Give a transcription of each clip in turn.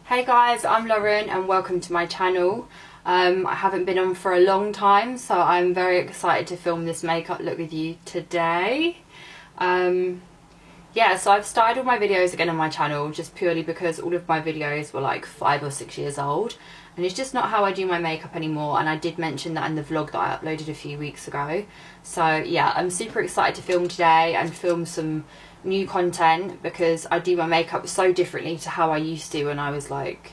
Hey guys, I'm Lauren and welcome to my channel. I haven't been on for a long time, so I'm very excited to film this makeup look with you today. Yeah, so I've started all my videos again on my channel just purely because all of my videos were like 5 or 6 years old and it's just not how I do my makeup anymore, and I did mention that in the vlog that I uploaded a few weeks ago. So yeah, I'm super excited to film today and film some new content because I do my makeup so differently to how I used to when I was like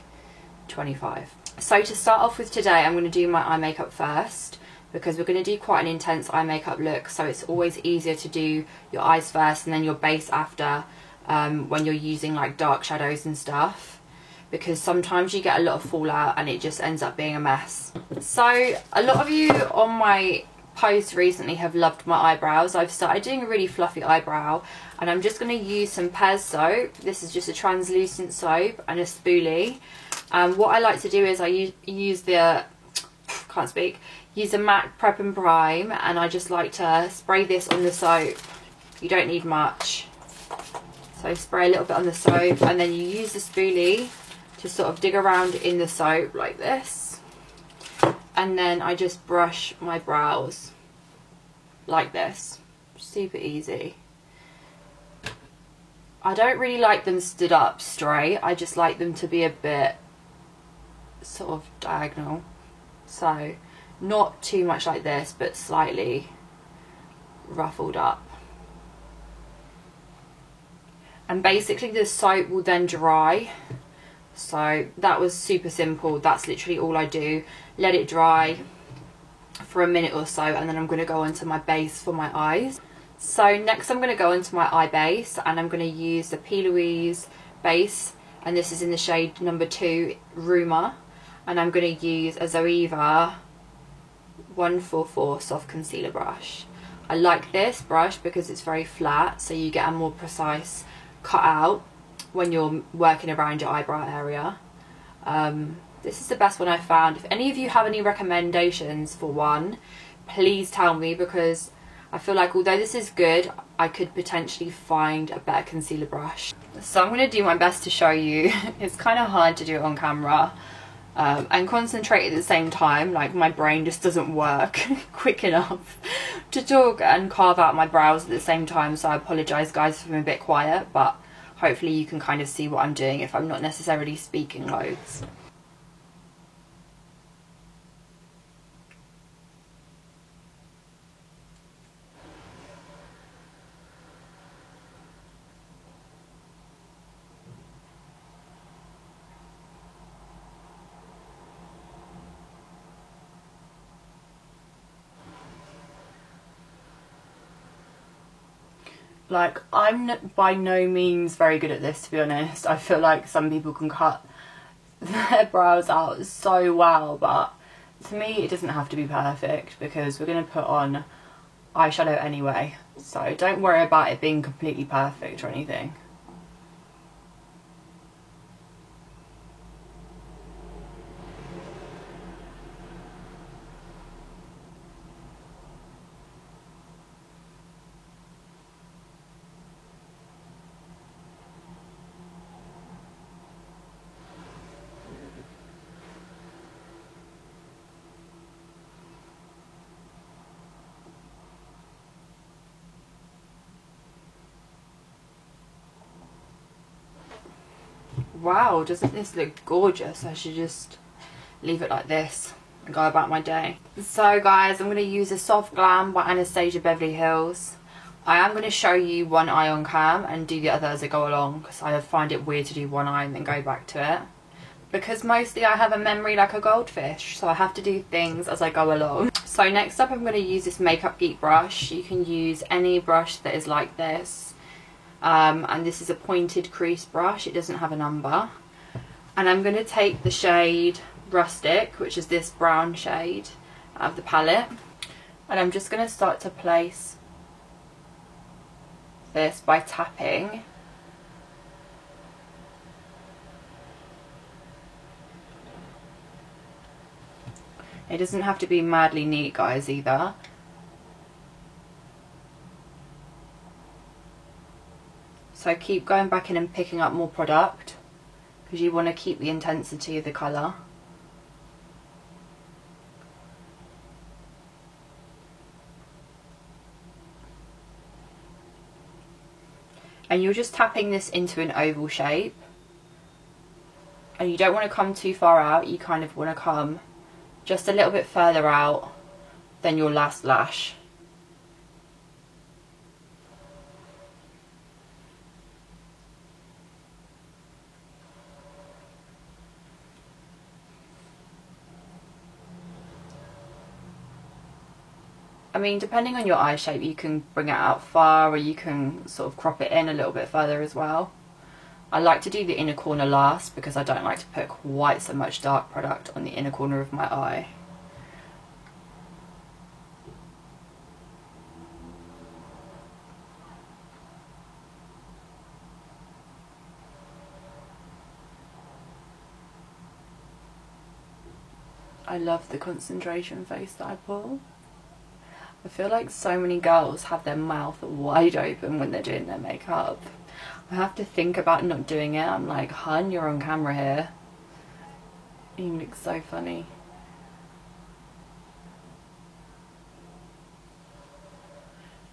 25. So to start off with today, I'm going to do my eye makeup first because we're going to do quite an intense eye makeup look, so it's always easier to do your eyes first and then your base after when you're using like dark shadows and stuff, because sometimes you get a lot of fallout and it just ends up being a mess. So a lot of you on my posts recently have loved my eyebrows. I've started doing a really fluffy eyebrow and I'm just going to use some Pez soap. This is just a translucent soap and a spoolie. What I like to do is I use the use a MAC Prep and Prime, and I just like to spray this on the soap. You don't need much, so spray a little bit on the soap and then you use the spoolie to sort of dig around in the soap like this, and then I just brush my brows like this. Super easy. I don't really like them stood up straight, I just like them to be a bit sort of diagonal, so not too much like this but slightly ruffled up. And basically the soap will then dry. So that was super simple. That's literally all I do. Let it dry for a minute or so and then I'm going to go onto my base for my eyes. So next I'm going to go into my eye base and I'm going to use the P. Louise base, and this is in the shade number 2 Rumour, and I'm going to use a Zoeva 144 soft concealer brush. I like this brush because it's very flat, so you get a more precise cut out when you're working around your eyebrow area. This is the best one I've found. If any of you have any recommendations for one, please tell me, because I feel like although this is good, I could potentially find a better concealer brush. So I'm going to do my best to show you. It's kind of hard to do it on camera and concentrate at the same time. Like, my brain just doesn't work quick enough to talk and carve out my brows at the same time, so I apologise guys if I'm a bit quiet, but hopefully you can kind of see what I'm doing if I'm not necessarily speaking loads. Like, I'm by no means very good at this, to be honest. I feel like some people can cut their brows out so well, but to me it doesn't have to be perfect because we're going to put on eyeshadow anyway. So don't worry about it being completely perfect or anything. Wow, doesn't this look gorgeous? I should just leave it like this and go about my day. So guys, I'm going to use a Soft Glam by Anastasia Beverly Hills. I am going to show you one eye on cam and do the other as I go along, because I find it weird to do one eye and then go back to it, because mostly I have a memory like a goldfish, so I have to do things as I go along. So next up I'm going to use this Makeup Geek brush. You can use any brush that is like this. And this is a pointed crease brush, it doesn't have a number. And I'm going to take the shade Rustic, which is this brown shade out of the palette, and I'm just going to start to place this by tapping. It doesn't have to be madly neat guys either. So keep going back in and picking up more product, because you want to keep the intensity of the colour. And you're just tapping this into an oval shape, and you don't want to come too far out, you kind of want to come just a little bit further out than your last lash. I mean, depending on your eye shape, you can bring it out far, or you can sort of crop it in a little bit further as well. I like to do the inner corner last because I don't like to put quite so much dark product on the inner corner of my eye. I love the concentration face that I pull. I feel like so many girls have their mouth wide open when they're doing their makeup. I have to think about not doing it. I'm like, hun, you're on camera here. You look so funny.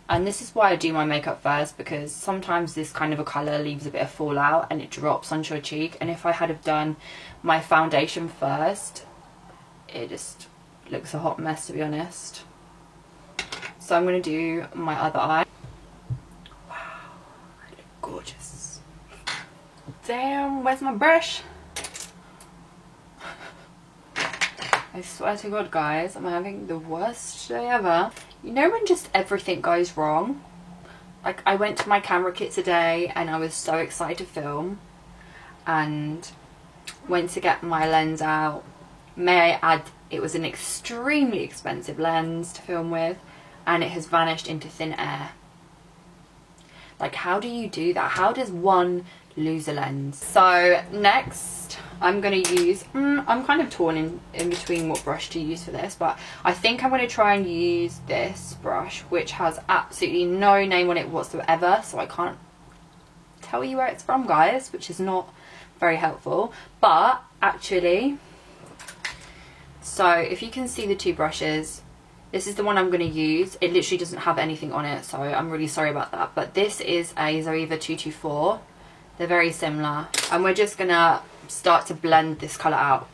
And this is why I do my makeup first, because sometimes this kind of a colour leaves a bit of fallout and it drops onto your cheek. And if I had have done my foundation first, it just looks a hot mess, to be honest. So I'm going to do my other eye. Wow, I look gorgeous. Damn, where's my brush? I swear to God, guys, I'm having the worst day ever. You know when just everything goes wrong? Like, I went to my camera kit today and I was so excited to film, and went to get my lens out. May I add, it was an extremely expensive lens to film with, and it has vanished into thin air. Like, how do you do that? How does one lose a lens? So next I'm going to use, I'm kind of torn in between what brush to use for this, but I think I'm going to try and use this brush, which has absolutely no name on it whatsoever, so I can't tell you where it's from, guys, which is not very helpful. But actually, so if you can see the two brushes, this is the one I'm going to use. It literally doesn't have anything on it, so I'm really sorry about that. But this is a Zoeva 224. They're very similar. And we're just going to start to blend this colour out.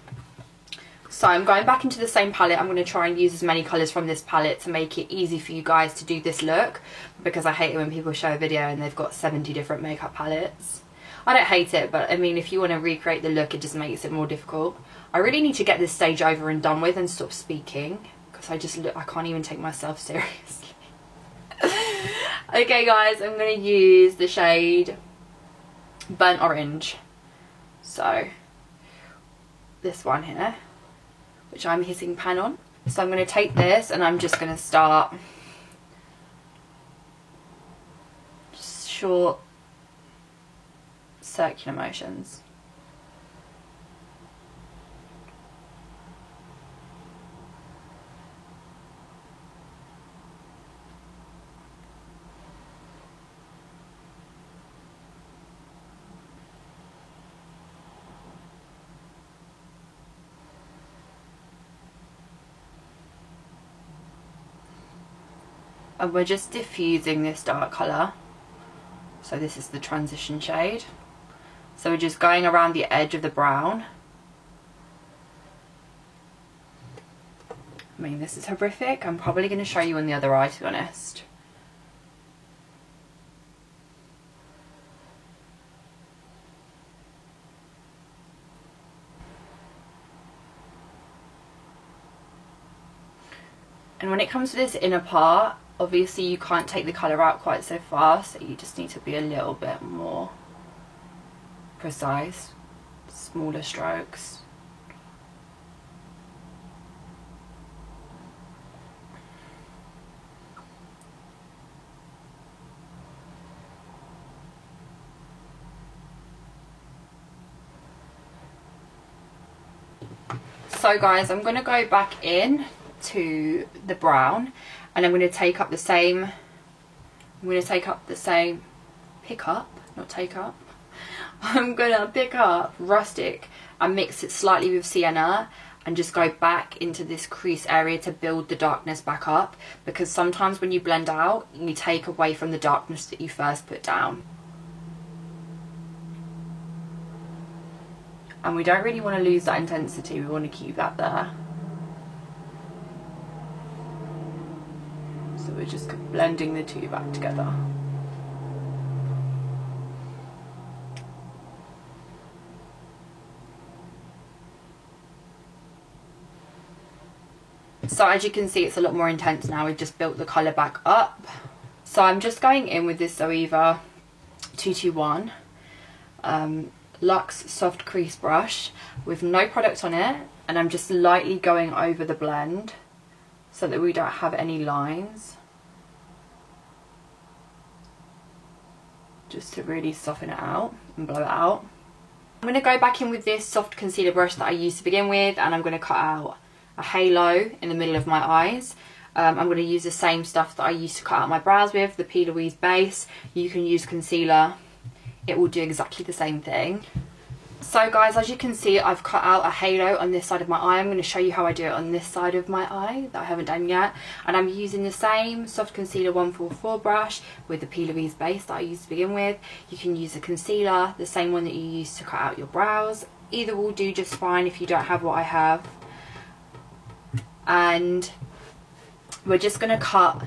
So I'm going back into the same palette. I'm going to try and use as many colours from this palette to make it easy for you guys to do this look, because I hate it when people show a video and they've got 70 different makeup palettes. I don't hate it, but I mean, if you want to recreate the look, it just makes it more difficult. I really need to get this stage over and done with and stop speaking, because I can't even take myself seriously. Okay guys, I'm going to use the shade Burnt Orange. So this one here, which I'm hitting pan on. So I'm going to take this and I'm just going to start short circular motions. And we're just diffusing this dark colour. So this is the transition shade. So we're just going around the edge of the brown. I mean, this is horrific. I'm probably going to show you on the other eye, to be honest. And when it comes to this inner part, obviously you can't take the colour out quite so fast, so you just need to be a little bit more precise, smaller strokes. So guys, I'm going to go back in to the brown, and I'm going to take up the same, pick up, not take up. I'm gonna pick up Rustic and mix it slightly with Sienna and just go back into this crease area to build the darkness back up, because sometimes when you blend out you take away from the darkness that you first put down, and we don't really want to lose that intensity, we want to keep that there. So we're just blending the two back together. So as you can see, it's a lot more intense now. We've just built the colour back up. So I'm just going in with this Zoeva 221 Luxe Soft Crease Brush with no product on it, and I'm just lightly going over the blend so that we don't have any lines, just to really soften it out and blow it out. I'm going to go back in with this soft concealer brush that I used to begin with, and I'm going to cut out a halo in the middle of my eyes. I'm going to use the same stuff that I used to cut out my brows with, the P. Louise base. You can use concealer, it will do exactly the same thing. So guys, as you can see, I've cut out a halo on this side of my eye. I'm going to show you how I do it on this side of my eye that I haven't done yet. And I'm using the same soft concealer 144 brush with the P. Louise base that I used to begin with. You can use a concealer, the same one that you used to cut out your brows. Either will do just fine if you don't have what I have. And we're just going to cut,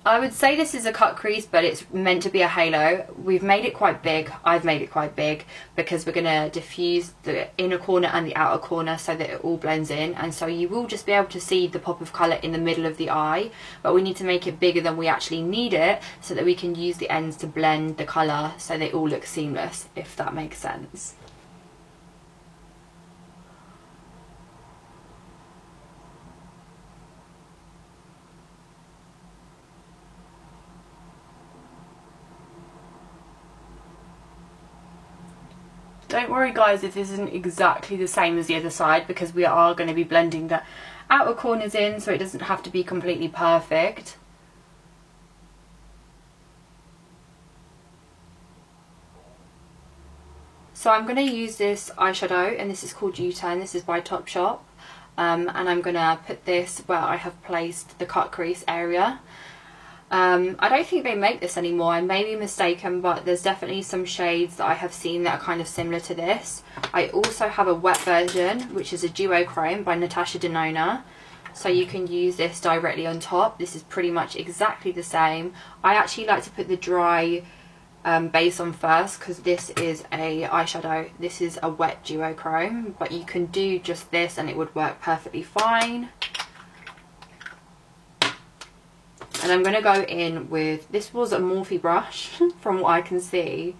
I would say this is a cut crease, but it's meant to be a halo. We've made it quite big, I've made it quite big, because we're going to diffuse the inner corner and the outer corner so that it all blends in, and so you will just be able to see the pop of colour in the middle of the eye, but we need to make it bigger than we actually need it so that we can use the ends to blend the colour so they all look seamless, if that makes sense. Don't worry guys if this isn't exactly the same as the other side, because we are going to be blending the outer corners in, so it doesn't have to be completely perfect. So I'm going to use this eyeshadow, and this is called U-Turn, this is by Topshop, and I'm going to put this where I have placed the cut crease area. I don't think they make this anymore, I may be mistaken, but there's definitely some shades that I have seen that are kind of similar to this. I also have a wet version, which is a duochrome by Natasha Denona, so you can use this directly on top. This is pretty much exactly the same. I actually like to put the dry base on first, because this is a eyeshadow, this is a wet duochrome, but you can do just this and it would work perfectly fine. And I'm going to go in with, this was a Morphe brush from what I can see.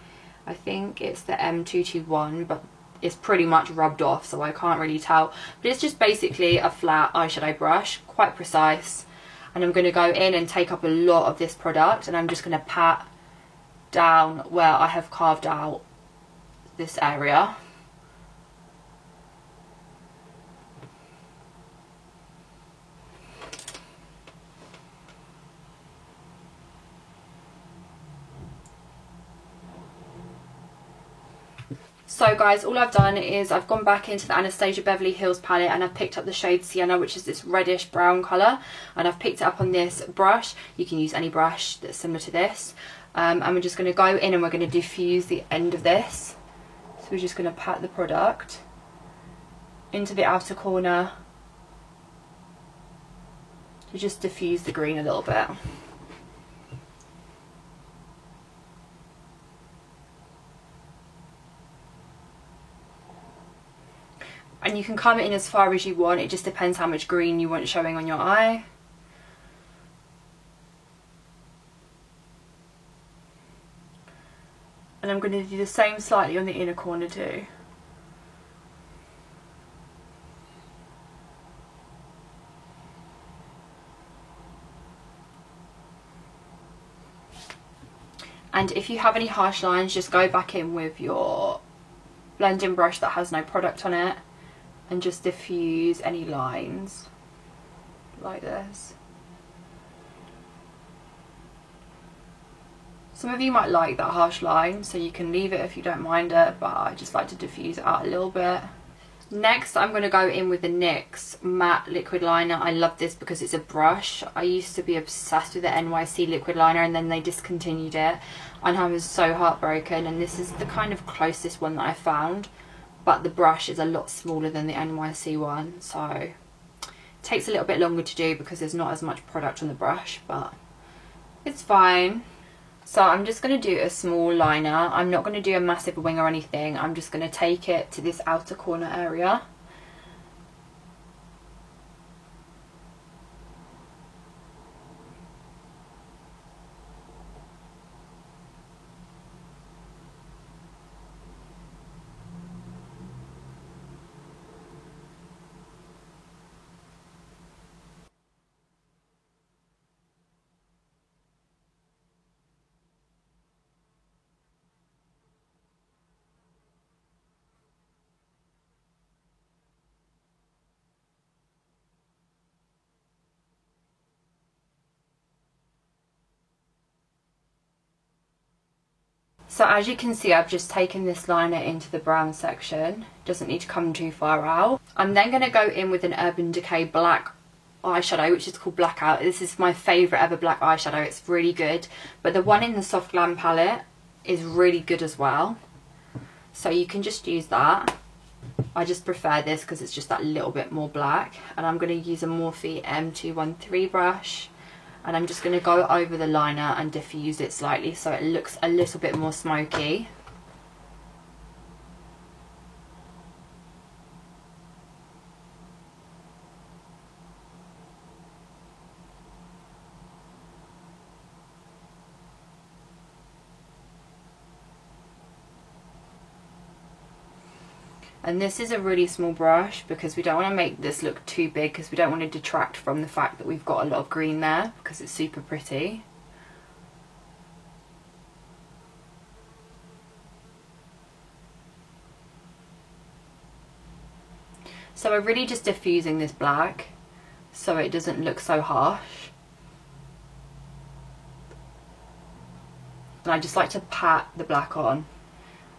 I think it's the M221, but it's pretty much rubbed off, so I can't really tell. But it's just basically a flat eyeshadow brush, quite precise. And I'm going to go in and take up a lot of this product, and I'm just going to pat down where I have carved out this area. So guys, all I've done is I've gone back into the Anastasia Beverly Hills palette, and I've picked up the shade Sienna, which is this reddish brown colour, and I've picked it up on this brush. You can use any brush that's similar to this, and we're just going to go in and we're going to diffuse the end of this. So we're just going to pat the product into the outer corner to just diffuse the green a little bit. And you can come in as far as you want, it just depends how much green you want showing on your eye. And I'm going to do the same slightly on the inner corner too. And if you have any harsh lines, just go back in with your blending brush that has no product on it and just diffuse any lines like this. Some of you might like that harsh line, so you can leave it if you don't mind it, but I just like to diffuse it out a little bit. Next, I'm going to go in with the NYX matte liquid liner. I love this because it's a brush. I used to be obsessed with the NYC liquid liner, and then they discontinued it, and I was so heartbroken. And this is the kind of closest one that I found, but the brush is a lot smaller than the NYC one, so it takes a little bit longer to do because there's not as much product on the brush, but it's fine. So I'm just going to do a small liner. I'm not going to do a massive wing or anything. I'm just going to take it to this outer corner area. So as you can see, I've just taken this liner into the brown section. Doesn't need to come too far out. I'm then going to go in with an Urban Decay black eyeshadow, which is called Blackout. This is my favourite ever black eyeshadow. It's really good. But the one in the Soft Glam palette is really good as well. So you can just use that. I just prefer this because it's just that little bit more black. And I'm going to use a Morphe M213 brush. And I'm just going to go over the liner and diffuse it slightly so it looks a little bit more smoky. And this is a really small brush because we don't want to make this look too big, because we don't want to detract from the fact that we've got a lot of green there, because it's super pretty. So we're really just diffusing this black so it doesn't look so harsh. And I just like to pat the black on.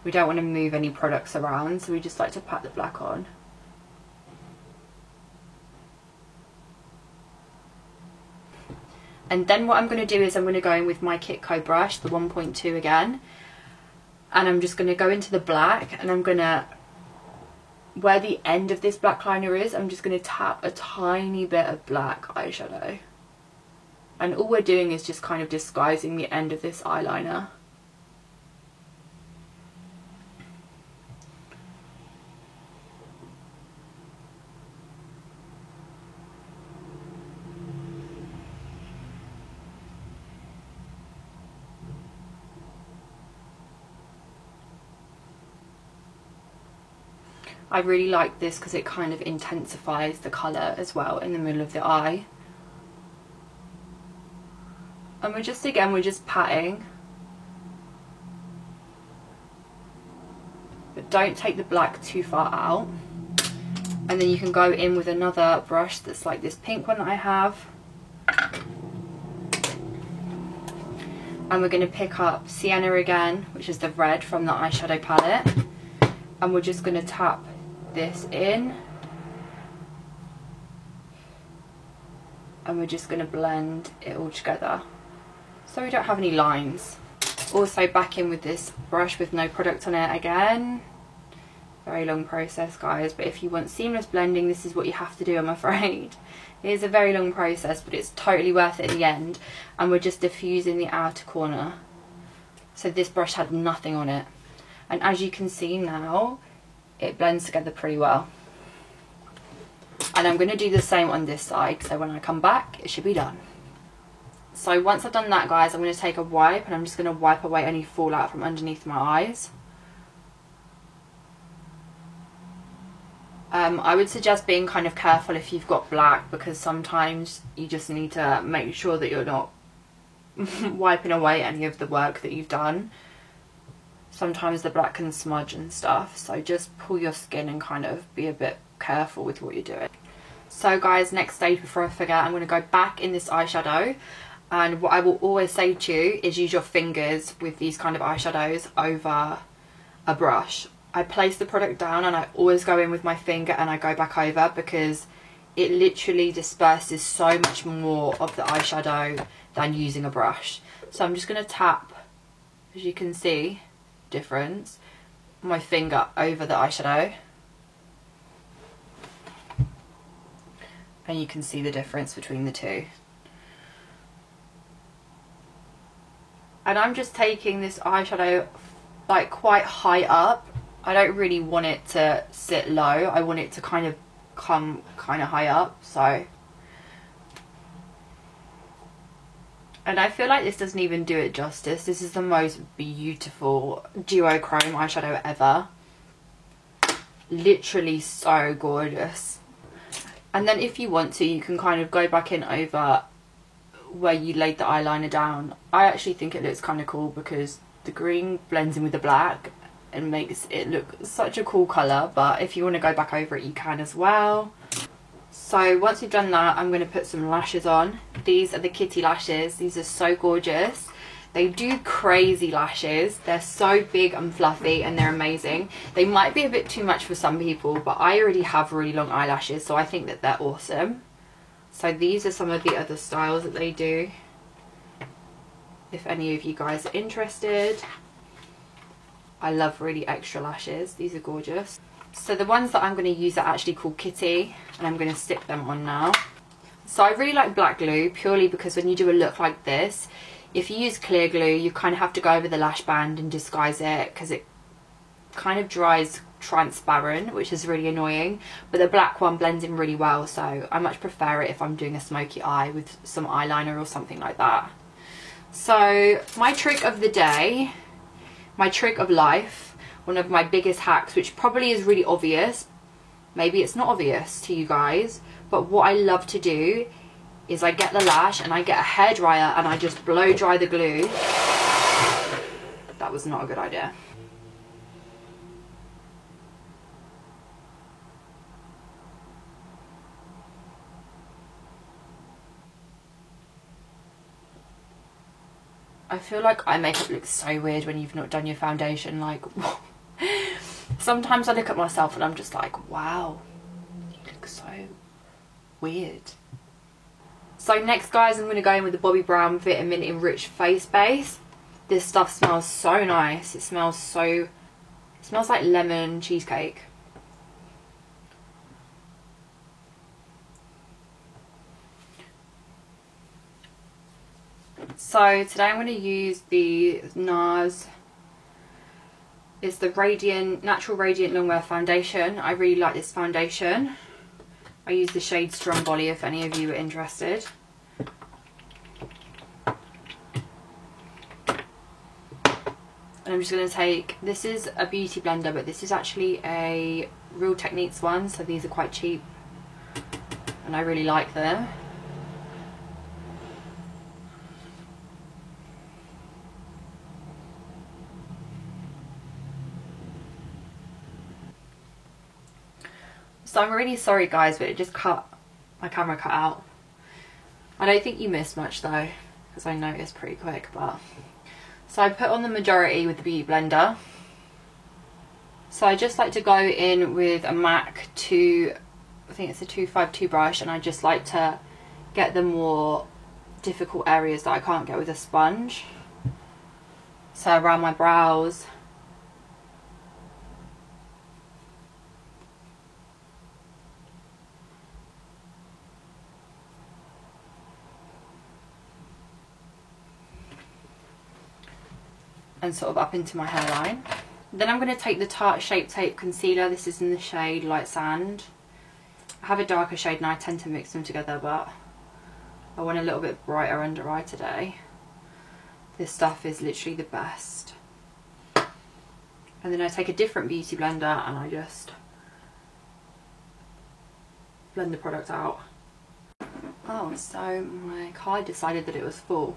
We don't want to move any products around, so we just like to pat the black on. And then what I'm going to do is I'm going to go in with my Kitco brush, the 1.2 again, and I'm just going to go into the black, and I'm going to, where the end of this black liner is, I'm just going to tap a tiny bit of black eyeshadow. And all we're doing is just kind of disguising the end of this eyeliner. I really like this because it kind of intensifies the colour as well in the middle of the eye. And we're just patting. But don't take the black too far out. And then you can go in with another brush that's like this pink one that I have. And we're going to pick up Sienna again, which is the red from the eyeshadow palette. And we're just going to tap this in, and we're just going to blend it all together so we don't have any lines. Also back in with this brush with no product on it again. Very long process, guys, but if you want seamless blending, this is what you have to do, I'm afraid. It is a very long process, but it's totally worth it at the end. And we're just diffusing the outer corner. So this brush had nothing on it, and as you can see now, it blends together pretty well. And I'm going to do the same on this side, so when I come back it should be done. So once I've done that, guys, I'm going to take a wipe and I'm just going to wipe away any fallout from underneath my eyes. I would suggest being kind of careful if you've got black, because sometimes you just need to make sure that you're not wiping away any of the work that you've done. Sometimes the black can smudge and stuff, so just pull your skin and kind of be a bit careful with what you're doing. So guys, next stage before I forget, I'm going to go back in this eyeshadow And what I will always say to you is use your fingers with these kind of eyeshadows over a brush. I place the product down and I always go in with my finger and I go back over, because it literally disperses so much more of the eyeshadow than using a brush. So I'm just going to tap, as you can see, difference, my finger over the eyeshadow. And you can see the difference between the two. And I'm just taking this eyeshadow like quite high up. I don't really want it to sit low. I want it to kind of come kind of high up. So, and I feel like this doesn't even do it justice. This is the most beautiful duochrome eyeshadow ever. Literally so gorgeous. And then if you want to, you can kind of go back in over where you laid the eyeliner down. I actually think it looks kind of cool because the green blends in with the black and makes it look such a cool colour. But if you want to go back over it, you can as well. So once you've done that, I'm going to put some lashes on. These are the Kitty lashes. These are so gorgeous. They do crazy lashes. They're so big and fluffy and they're amazing. They might be a bit too much for some people, but I already have really long eyelashes, so I think that they're awesome. So these are some of the other styles that they do, if any of you guys are interested. I love really extra lashes. These are gorgeous. So the ones that I'm going to use are actually called Kitty, and I'm going to stick them on now. So I really like black glue purely because when you do a look like this, if you use clear glue, you kind of have to go over the lash band and disguise it because it kind of dries transparent, which is really annoying. But the black one blends in really well, so I much prefer it if I'm doing a smoky eye with some eyeliner or something like that. So my trick of the day, my trick of life, one of my biggest hacks, which probably is really obvious, maybe it's not obvious to you guys, but what I love to do is I get the lash and I get a hairdryer and I just blow dry the glue. That was not a good idea. I feel like eye makeup looks so weird when you've not done your foundation. Like, sometimes I look at myself and I'm just like, wow, you look so weird. So next, guys, I'm going to go in with the Bobbi Brown Vitamin Enriched Face Base. This stuff smells so nice. It smells like lemon cheesecake. So today I'm going to use the NARS. It's the Natural Radiant Longwear Foundation. I really like this foundation. I use the shade Stromboli if any of you are interested. And I'm just going to take, this is a beauty blender, but this is actually a Real Techniques one, so these are quite cheap and I really like them. So I'm really sorry guys, but it just my camera cut out. I don't think you missed much though, because I noticed pretty quick. But so I put on the majority with the beauty blender. So I just like to go in with a MAC I think it's a 252 brush, and I just like to get the more difficult areas that I can't get with a sponge. So around my brows, and sort of up into my hairline. Then I'm going to take the Tarte Shape Tape Concealer. This is in the shade Light Sand. I have a darker shade and I tend to mix them together, but I want a little bit brighter under eye today. This stuff is literally the best. And then I take a different beauty blender and I just blend the product out. Oh, so my card decided that it was full.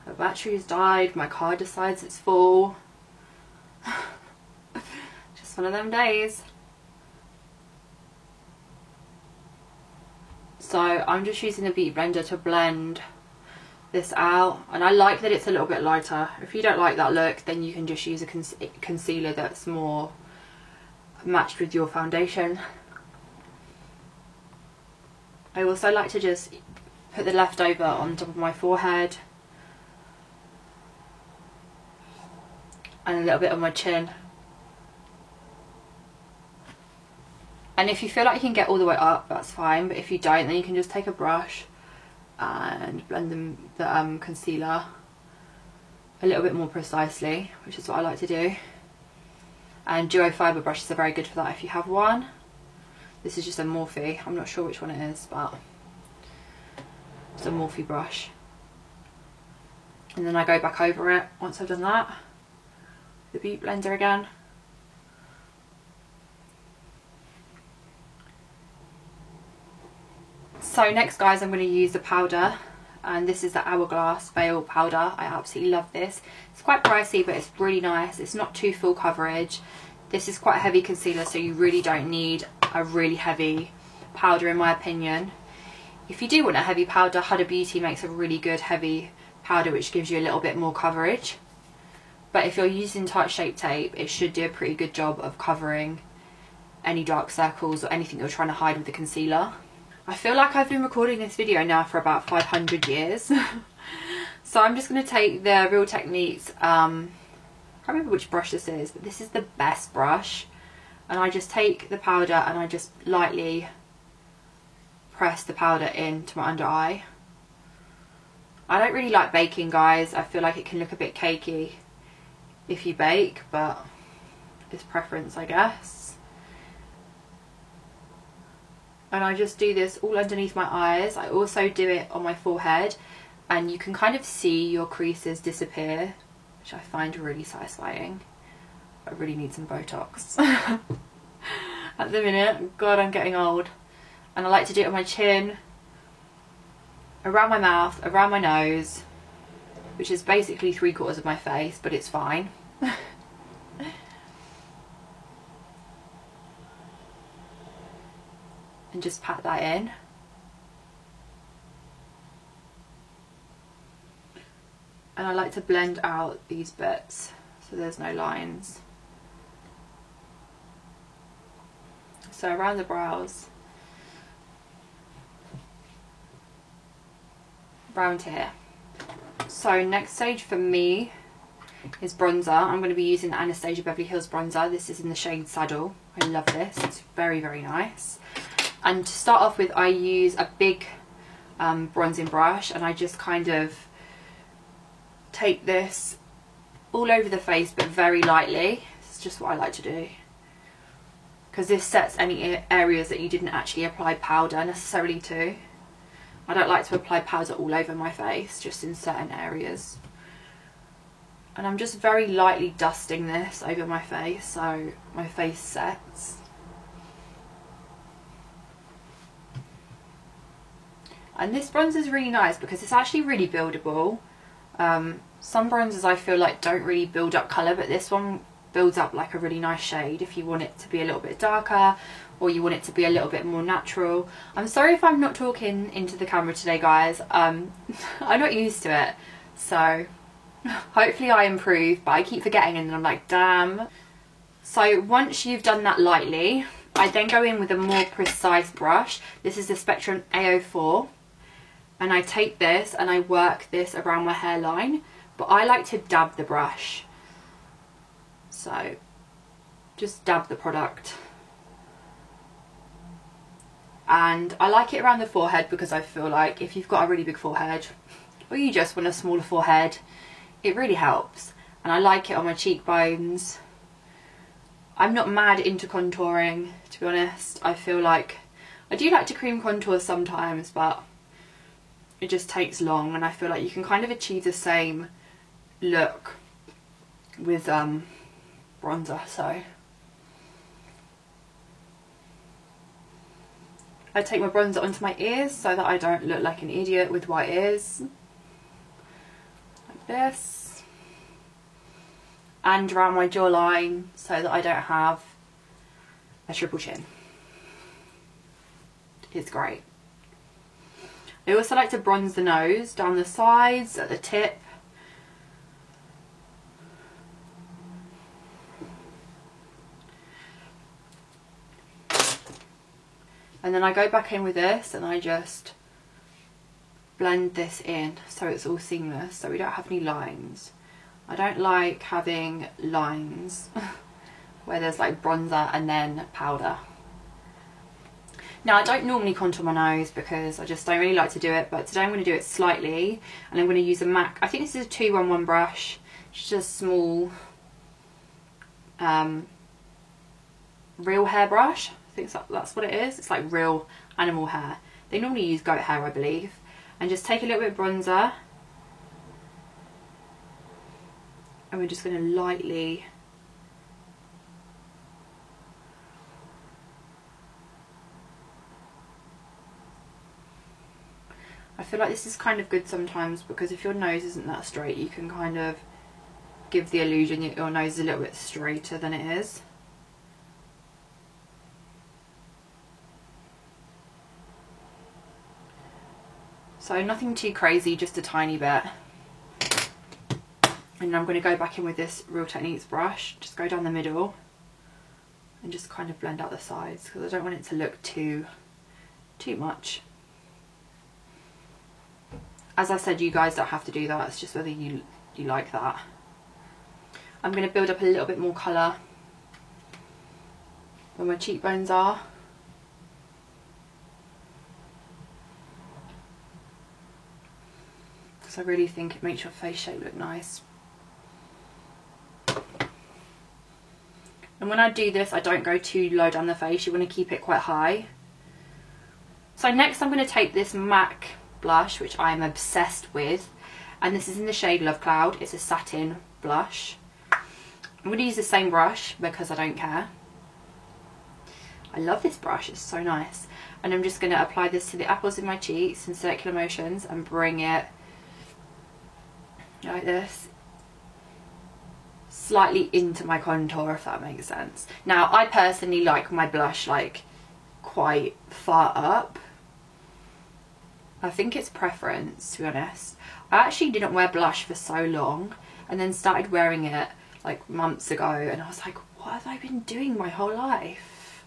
The battery's died, my card decides it's full. Just one of them days. So I'm just using the beauty blender to blend this out, and I like that it's a little bit lighter. If you don't like that look, then you can just use a concealer that's more matched with your foundation. I also like to just put the leftover on top of my forehead and a little bit on my chin. And if you feel like you can get all the way up, that's fine, but if you don't, then you can just take a brush and blend the concealer a little bit more precisely, which is what I like to do. And duo fibre brushes are very good for that if you have one. This is just a Morphe, I'm not sure which one it is, but it's a Morphe brush. And then I go back over it once I've done that, the Beauty Blender again. So next, guys, I'm going to use the powder, and this is the Hourglass Veil powder. I absolutely love this. It's quite pricey, but it's really nice. It's not too full coverage. This is quite a heavy concealer, so you really don't need a really heavy powder, in my opinion. If you do want a heavy powder, Huda Beauty makes a really good heavy powder which gives you a little bit more coverage. But if you're using Tarte Shape Tape, it should do a pretty good job of covering any dark circles or anything you're trying to hide with the concealer. I feel like I've been recording this video now for about 500 years. So I'm just going to take the Real Techniques, I can't remember which brush this is, but this is the best brush. And I just take the powder and I just lightly press the powder into my under eye. I don't really like baking, guys. I feel like it can look a bit cakey if you bake, but it's preference, I guess. And I just do this all underneath my eyes. I also do it on my forehead, and you can kind of see your creases disappear, which I find really satisfying. I really need some Botox at the minute. God, I'm getting old. And I like to do it on my chin, around my mouth, around my nose, which is basically 3/4 of my face, but it's fine. And just pat that in. And I like to blend out these bits so there's no lines. So around the brows, around here. So next stage for me is bronzer. I'm going to be using the Anastasia Beverly Hills bronzer. This is in the shade Saddle. I love this. It's very, very nice. And to start off with, I use a big bronzing brush, and I just kind of take this all over the face, but very lightly. It's just what I like to do, because this sets any areas that you didn't actually apply powder necessarily to. I don't like to apply powder all over my face, just in certain areas. And I'm just very lightly dusting this over my face so my face sets. And this bronzer is really nice because it's actually really buildable. Some bronzers I feel like don't really build up colour, but this one builds up like a really nice shade if you want it to be a little bit darker or you want it to be a little bit more natural. I'm sorry if I'm not talking into the camera today, guys. I'm not used to it, so hopefully I improve, but I keep forgetting and then I'm like, damn. So once you've done that lightly, I then go in with a more precise brush. This is the Spectrum A04. And I take this and I work this around my hairline, but I like to dab the brush. So just dab the product. And I like it around the forehead because I feel like if you've got a really big forehead or you just want a smaller forehead, it really helps. And I like it on my cheekbones. I'm not mad into contouring, to be honest. I feel like I do like to cream contour sometimes, but it just takes long, and I feel like you can kind of achieve the same look with bronzer. So I take my bronzer onto my ears so that I don't look like an idiot with white ears, like this, and around my jawline so that I don't have a triple chin. It's great. I also like to bronze the nose down the sides, at the tip. And then I go back in with this and I just blend this in so it's all seamless, so we don't have any lines. I don't like having lines where there's like bronzer and then powder. Now I don't normally contour my nose because I just don't really like to do it, but today I'm going to do it slightly, and I'm going to use a MAC, I think this is a 211 brush, just a small real hair brush. I think that's what it is. It's like real animal hair. They normally use goat hair, I believe. And just take a little bit of bronzer, and we're just going to lightly I feel like this is kind of good sometimes, because if your nose isn't that straight, you can kind of give the illusion that your nose is a little bit straighter than it is. So nothing too crazy, just a tiny bit. And I'm going to go back in with this Real Techniques brush, just go down the middle and just kind of blend out the sides, because I don't want it to look too much. As I said, you guys don't have to do that, it's just whether you like that. I'm going to build up a little bit more colour where my cheekbones are. Because I really think it makes your face shape look nice. And when I do this, I don't go too low down the face, you want to keep it quite high. So next I'm going to take this MAC blush, which I am obsessed with, and this is in the shade Love Cloud. It's a satin blush. I'm going to use the same brush because I don't care. I love this brush, it's so nice. And I'm just going to apply this to the apples of my cheeks in circular motions and bring it like this slightly into my contour, if that makes sense. Now I personally like my blush like quite far up. I think it's preference, to be honest. I actually didn't wear blush for so long, and then started wearing it like months ago, and I was like, what have I been doing my whole life?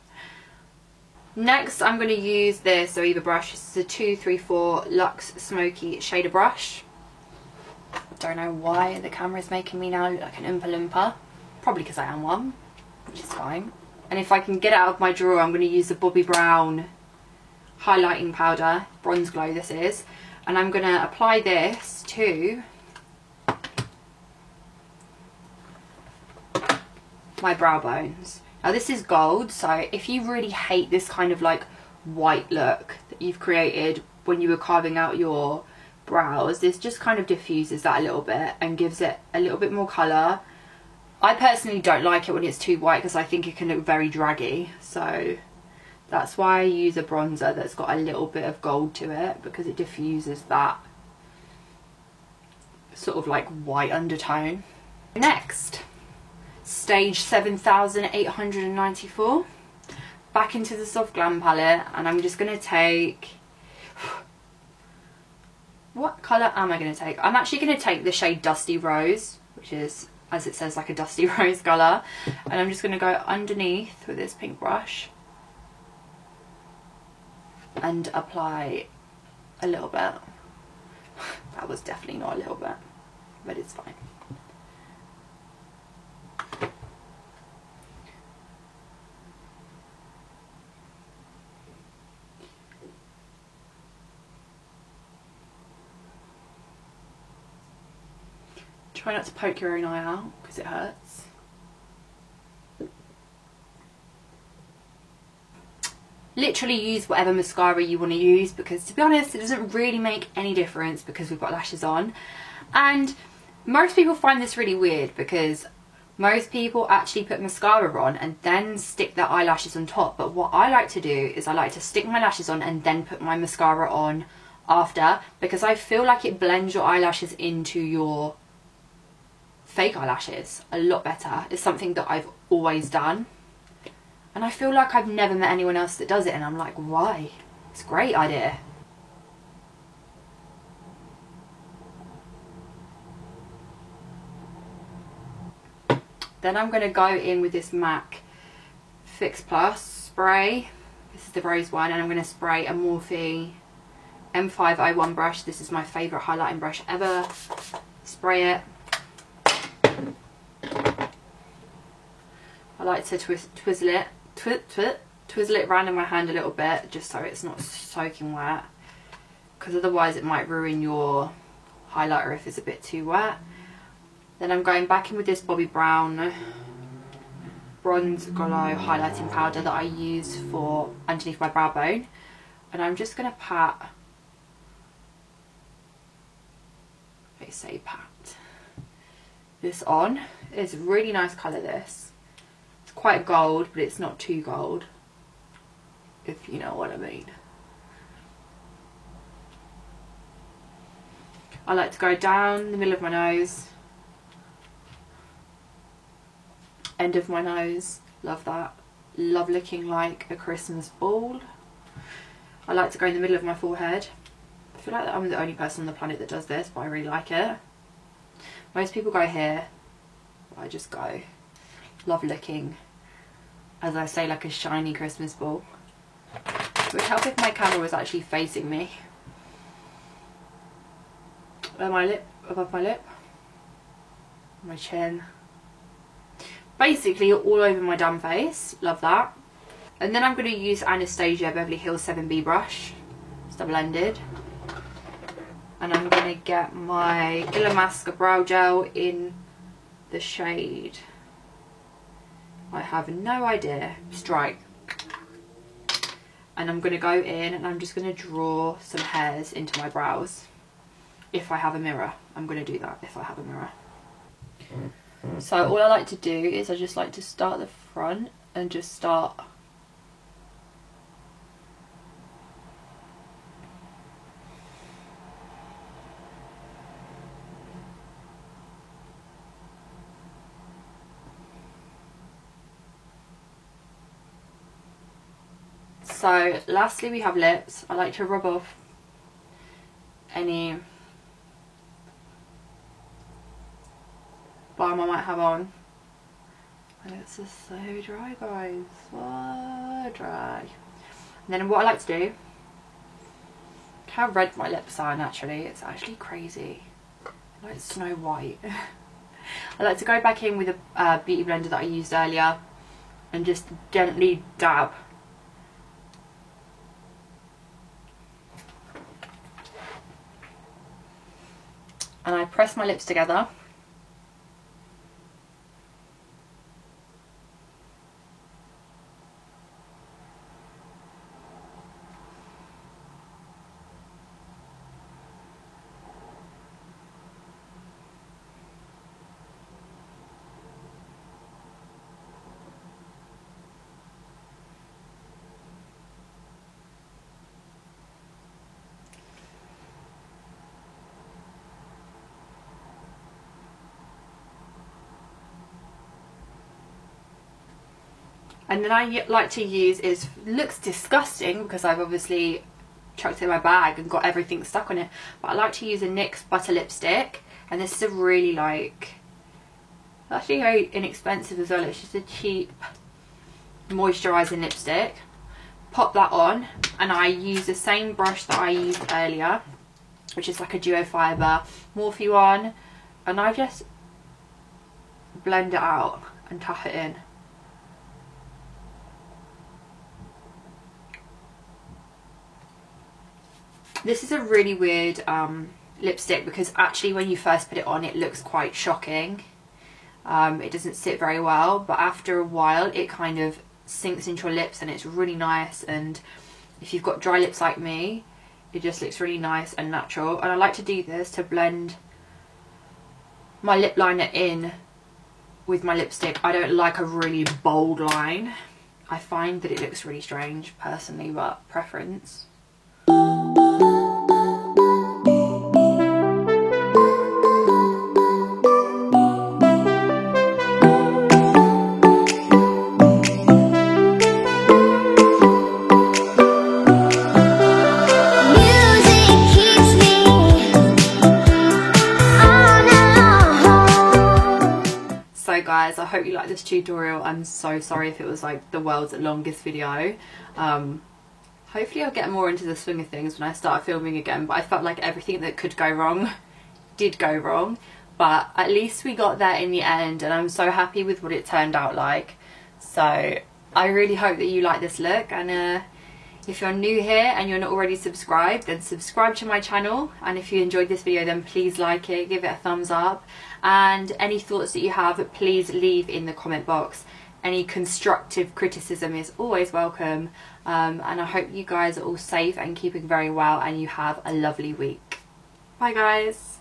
Next I'm going to use this Zoeva brush. This is a 234 Luxe Smoky Shader brush. Don't know why the camera is making me now look like an Oompa Loompa. Probably because I am one, which is fine. And if I can get it out of my drawer, I'm going to use the Bobbi Brown highlighting powder, Bronze Glow this is, and I'm going to apply this to my brow bones. Now this is gold, so if you really hate this kind of like white look that you've created when you were carving out your brows, this just kind of diffuses that a little bit and gives it a little bit more colour. I personally don't like it when it's too white because I think it can look very draggy, so that's why I use a bronzer that's got a little bit of gold to it, because it diffuses that sort of like white undertone. Next, Stage 7894. Back into the Soft Glam palette, and I'm just going to take... What colour am I going to take? I'm actually going to take the shade Dusty Rose, which is, as it says, like a dusty rose colour. And I'm just going to go underneath with this pink brush and apply a little bit. That was definitely not a little bit, but it's fine. Try not to poke your own eye out because it hurts. Literally use whatever mascara you want to use, because to be honest it doesn't really make any difference because we've got lashes on. And most people find this really weird because most people actually put mascara on and then stick their eyelashes on top, but what I like to do is I like to stick my lashes on and then put my mascara on after, because I feel like it blends your eyelashes into your fake eyelashes a lot better. It's something that I've always done. And I feel like I've never met anyone else that does it, and I'm like, why? It's a great idea. Then I'm going to go in with this MAC Fix Plus spray. This is the rose one, and I'm going to spray a Morphe M501 brush. This is my favourite highlighting brush ever. Spray it. I like to twizzle it around in my hand a little bit, just so it's not soaking wet, because otherwise it might ruin your highlighter if it's a bit too wet. Then I'm going back in with this Bobbi Brown Bronze Glow highlighting powder that I use for underneath my brow bone, and I'm just going to pat, I say pat, this on. It's a really nice colour, this. It's quite gold, but it's not too gold, if you know what I mean. I like to go down the middle of my nose, end of my nose, love that. Love looking like a Christmas ball. I like to go in the middle of my forehead. I feel like I'm the only person on the planet that does this, but I really like it. Most people go here, but I just go. Love looking, as I say, like a shiny Christmas ball. It would help if my camera was actually facing me. My lip, above my lip, my chin, basically all over my damn face. Love that. And then I'm going to use Anastasia Beverly Hills 7B brush, it's double ended, and I'm going to get my Illamasqua brow gel in the shade, I have no idea, Strike. And I'm going to go in and I'm just going to draw some hairs into my brows. If I have a mirror, I'm going to do that if I have a mirror. So all I like to do is I just like to start the front and just start So lastly we have lips. I like to rub off any balm I might have on. And it's just so dry, guys, so dry. And then what I like to do, look how red my lips are naturally, it's actually crazy, like Snow White. I like to go back in with a beauty blender that I used earlier and just gently dab. And I press my lips together. And then I like to use, it looks disgusting because I've obviously chucked it in my bag and got everything stuck on it, but I like to use a NYX butter lipstick, and this is a really actually very inexpensive as well. It's just a cheap moisturising lipstick. Pop that on, and I use the same brush that I used earlier, which is like a duo fibre Morphe one, and I just blend it out and tap it in. This is a really weird lipstick because actually when you first put it on it looks quite shocking. It doesn't sit very well, but after a while it kind of sinks into your lips and it's really nice, and if you've got dry lips like me it just looks really nice and natural. And I like to do this to blend my lip liner in with my lipstick. I don't like a really bold line. I find that it looks really strange personally, but preference. I I hope you like this tutorial. I'm so sorry if it was like the world's longest video. Hopefully I'll get more into the swing of things when I start filming again, but I felt like everything that could go wrong did go wrong, but at least we got there in the end, and I'm so happy with what it turned out like. So I really hope that you like this look, and if you're new here and you're not already subscribed, then subscribe to my channel, and if you enjoyed this video then please like it, give it a thumbs up, and any thoughts that you have please leave in the comment box. Any constructive criticism is always welcome, and I hope you guys are all safe and keeping very well, and you have a lovely week. Bye guys.